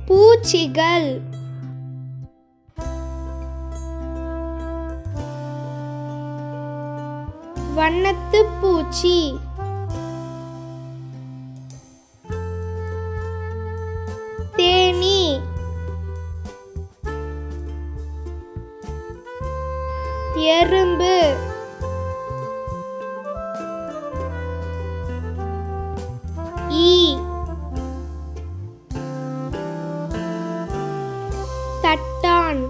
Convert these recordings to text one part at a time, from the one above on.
பூச்சிகள் வண்ணத்து பூச்சி தேனீ எறும்பு ஈ தட்டான்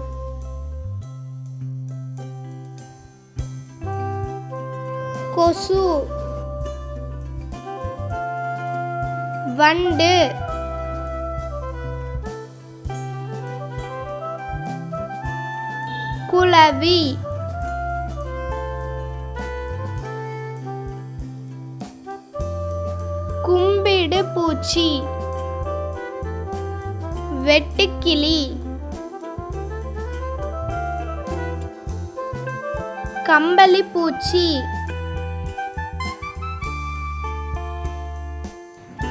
கொசு வண்டு குளவி கும்பிடு பூச்சி வெட்டுக்கிளி கம்பளி பூச்சி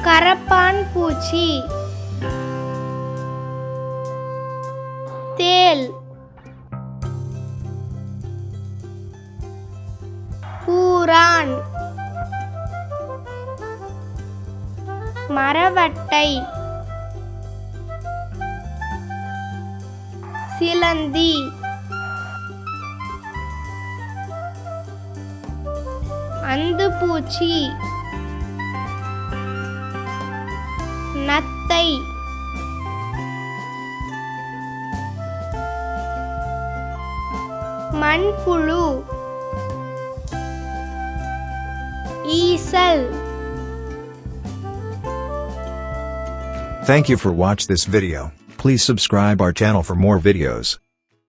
கரப்பான் பூச்சி தேள் பூரான் மரவட்டை சிலந்தி அந்துப்பூச்சி நத்தை மண்புழு ஈசல். Thank you for watch this video. Please subscribe our channel for more videos.